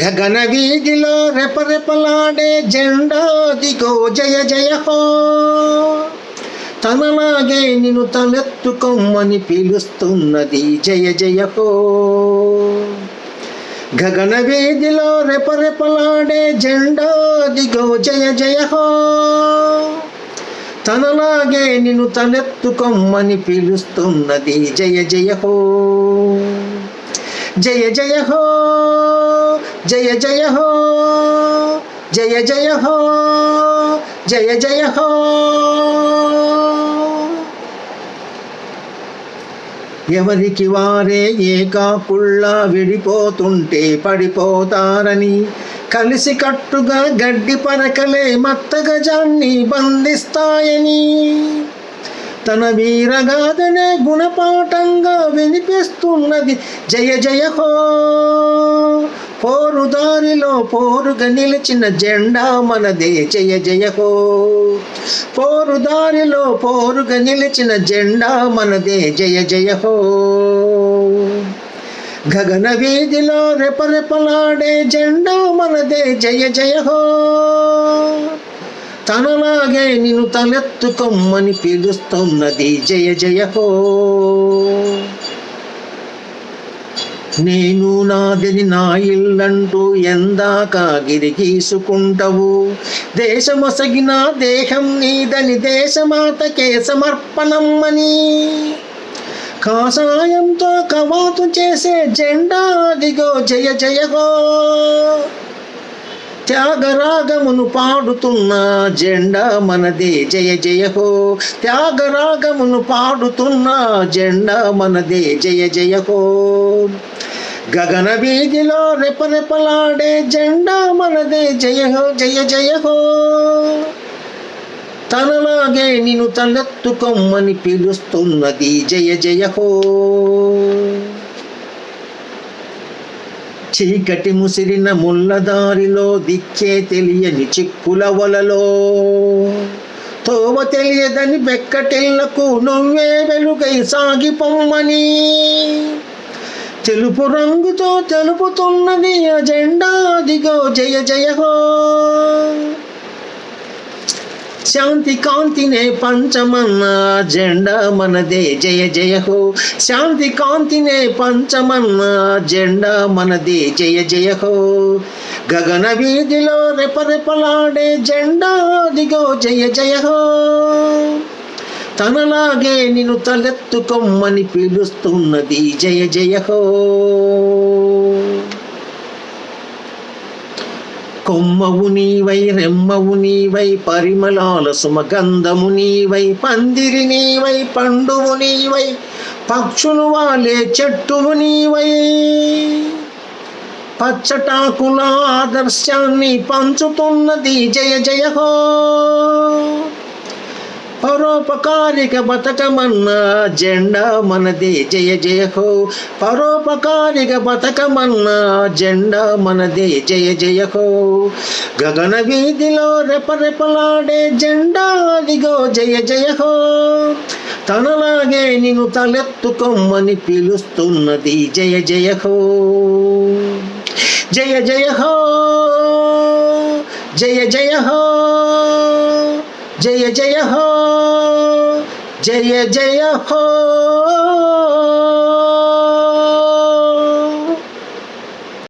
గగన వీధిలో రెపరెపలాడే జెండా దిగో జయ జయ హో. తనలాగే నిన్ను తలెత్తుకొమ్మని పిలుస్తున్నది జయ జయ హో. గగన వీధిలో రెపరెపలాడే జెండా దిగో జయ జయ హో. తనలాగే నిన్ను తలెత్తుకొమ్మని పిలుస్తున్నది జయ జయ హో. జయ జయ హో, జయ జయ హో, జయ జయ హో, జయ జయ హో. ఎవరికి వారే ఏకాకుళ్ళా విడిపోతుంటే పడిపోతారని కలిసి కట్టుగా గడ్డి పరకలే మత్త గజాన్ని బంధిస్తాయని తన వీరగాథనే గుణపాఠంగా వినిపిస్తున్నది జయ జయ హో. పోరుదారిలో పోరుగా నిలిచిన జెండా మనదే జయ జయ హో. పోరుదారిలో పోరుగా నిలిచిన జెండా మనదే జయ జయ హో. గగన వీధిలో రెపరెపలాడే జెండా మనదే జయ జయ హో. తనలాగే నిన్ను తలెత్తుకొమ్మని పిలుస్తున్నది జయ జయ హో. నేను నాదిని నా ఇల్లంటూ ఎందాక గిరిగీసుకుంటవు. దేశమొసగిన దేహం నీదని దేశమాతకే సమర్పణమ్మని కాషాయంతో కవాతు చేసే జెండా దిగో జయ జయ హో. త్యాగరాగమును పాడుతున్న జెండా మనదే జయ జయ హో. త్యాగరాగమును పాడుతున్న జెండా మనదే జయ జయ హో. గగన వీధిలో రెపరెపలాడే జెండా మనదే జయ హో జయ జయ హో. తనలాగే నిన్ను తలెత్తుకొమ్మని పిలుస్తున్నది జయ జయ హో. చీకటి ముసిరిన ముళ్ళదారిలో దిక్కే తెలియని చిక్కుల వలలో తోవ తెలియదని బెక్కటిళ్లకు నువ్వే వెలుగై సాగిపొమ్మని తెలుపు రంగుతో తెలుపుతున్నది ఆ జెండా దిగో జయ జయ హో. శాంతి కాంతినే పంచమన్న జెండా మనదే జయ జయ హో. శాంతి కాంతినే పంచమన్న జెండా మనదే జయ జయ హో. గగన వీధిలో రెపరెపలాడే జెండా దిగో జయ జయ హో. తనలాగే నిన్ను తలెత్తుకొమ్మని పిలుస్తున్నది జయ జయ హో. కొమ్మవు నీవై రెమ్మవు నీవై పరిమళాల సుమగంధము నీవై పందిరి నీవై పండువు నీవై పక్షులు వాలే చెట్టువు నీవై పచ్చటాకుల ఆదర్శాన్ని పంచుతున్నది జయ జయ హో. పరోపకారిక బతకమన్న జెండా మనదే జయ జయ హో. పరోపకారిక బతకమన్న జెండా మనదే జయ జయ హో. గగన వీధిలో రెపరెపలాడే జెండా దిగో జయ జయ హో. తనలాగే నిన్ను తలెత్తుకొమ్మని పిలుస్తున్నది జయ జయ హో. జయ జయ హో, జయ జయ హో, జయ జయ హో, జయ జయ హో.